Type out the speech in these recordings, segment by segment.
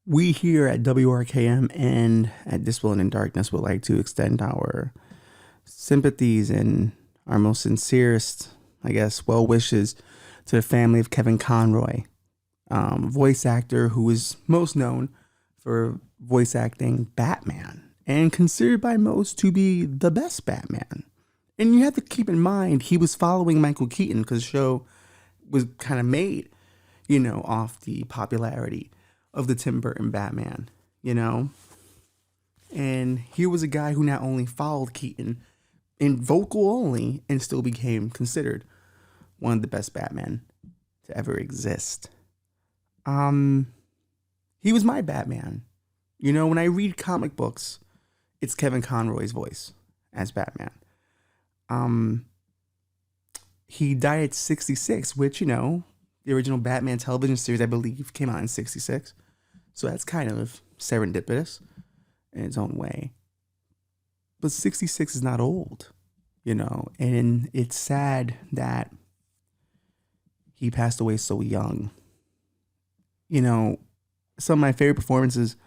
We here at WRKM and at This Will in Darkness would like to extend our sympathies and our most sincerest, well wishes to the family of Kevin Conroy, voice actor who is most known for voice acting Batman and considered by most to be the best Batman. And you have to keep in mind he was following Michael Keaton because the show was kind of made, off the popularity of the Tim Burton Batman, And here was a guy who not only followed Keaton in vocal only and still became considered one of the best Batman to ever exist. He was my Batman. When I read comic books, it's Kevin Conroy's voice as Batman. He died at 66, which, the original Batman television series, I believe, came out in 66. So that's kind of serendipitous in its own way. But 66 is not old, and it's sad that he passed away so young. Some of my favorite performances,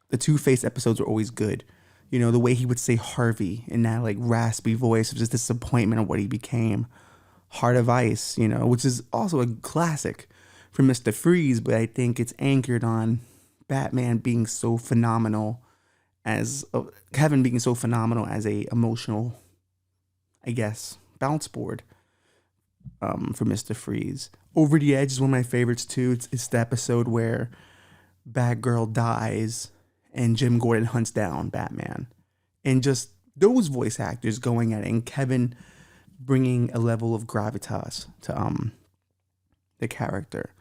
the Two-Face episodes were always good. The way he would say Harvey in that raspy voice of just disappointment of what he became. Heart of Ice, which is also a classic for Mr. Freeze, but I think it's anchored on Batman being so phenomenal Kevin being so phenomenal as a emotional, bounce board for Mr. Freeze. Over the Edge is one of my favorites too. It's the episode where Batgirl dies and Jim Gordon hunts down Batman. And just those voice actors going at it, and Kevin bringing a level of gravitas to the character.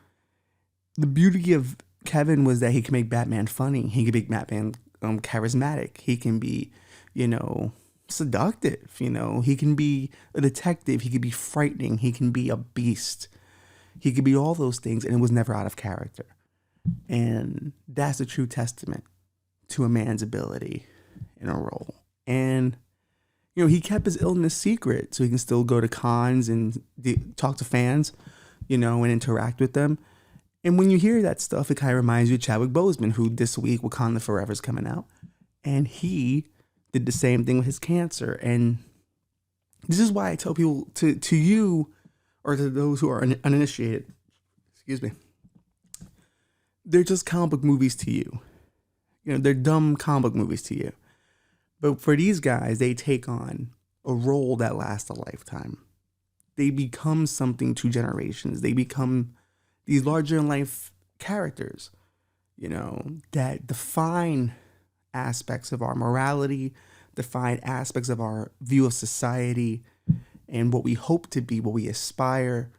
The beauty of Kevin was that he can make Batman funny. He can make Batman charismatic. He can be, seductive. He can be a detective. He can be frightening. He can be a beast. He could be all those things, and it was never out of character. And that's a true testament to a man's ability in a role. And he kept his illness secret so he can still go to cons and talk to fans, and interact with them. And when you hear that stuff, it kind of reminds you of Chadwick Boseman, who this week Wakanda Forever is coming out. And he did the same thing with his cancer. And this is why I tell people to you, or to those who are uninitiated, they're just comic book movies to you. They're dumb comic book movies to you. But for these guys, they take on a role that lasts a lifetime. They become something to generations. They become these larger in life characters, that define aspects of our morality, define aspects of our view of society, and what we hope to be, what we aspire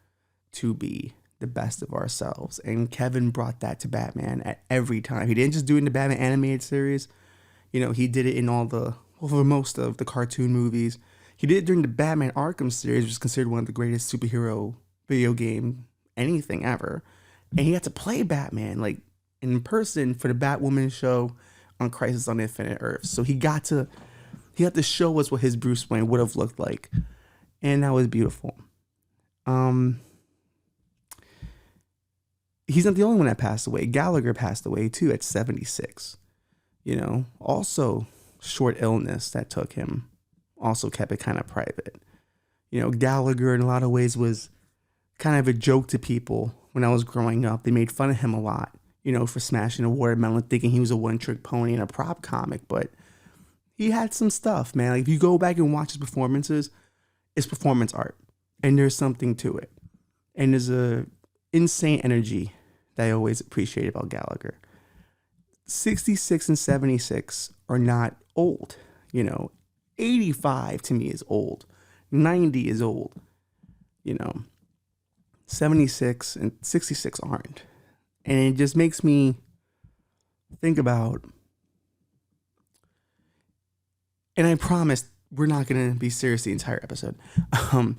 to be, the best of ourselves. And Kevin brought that to Batman at every time. He didn't just do it in the Batman animated series. He did it in for most of the cartoon movies. He did it during the Batman Arkham series, which is considered one of the greatest superhero video game anything ever. And he had to play Batman in person for the Batwoman show on Crisis on Infinite Earths. So he had to show us what his Bruce Wayne would have looked like. And that was beautiful. He's not the only one that passed away. Gallagher passed away too at 76. Also short illness that took him. Also kept it kind of private. Gallagher in a lot of ways was kind of a joke to people when I was growing up. They made fun of him a lot, for smashing a watermelon, thinking he was a one-trick pony in a prop comic. But he had some stuff, man. If you go back and watch his performances, it's performance art. And there's something to it. And there's a insane energy that I always appreciate about Gallagher. 66 and 76 are not old. 85 to me is old. 90 is old. 76 and 66 aren't. And it just makes me think about, and I promise we're not going to be serious the entire episode. I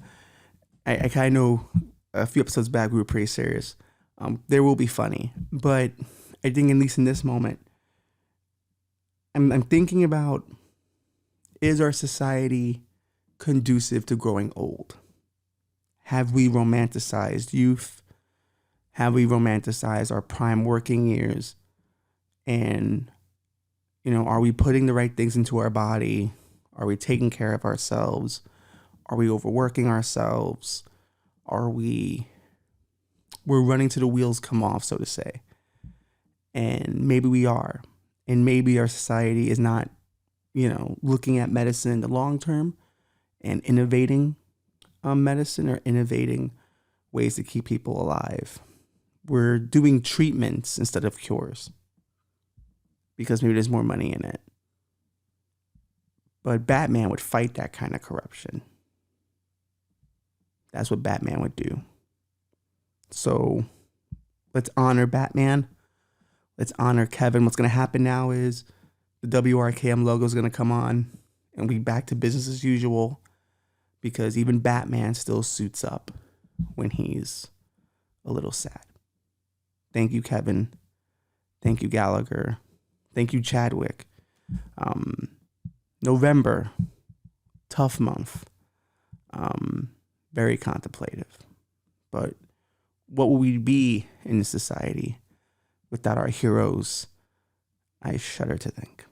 kind of know a few episodes back we were pretty serious. There will be funny, but I think at least in this moment, I'm thinking about, is our society conducive to growing old? Have we romanticized youth? Have we romanticized our prime working years? And, are we putting the right things into our body? Are we taking care of ourselves? Are we overworking ourselves? We're running till the wheels come off, so to say. And maybe we are. And maybe our society is not, looking at medicine in the long term and innovating medicine or innovating ways to keep people alive. We're doing treatments instead of cures because maybe there's more money in it. But Batman would fight that kind of corruption. That's what Batman would do. So let's honor Batman. Let's honor Kevin. What's going to happen now is the WRKM logo is going to come on and we back to business as usual, because even Batman still suits up when he's a little sad. Thank you, Kevin. Thank you, Gallagher. Thank you, Chadwick. November, tough month. Very contemplative. But what would we be in society without our heroes? I shudder to think.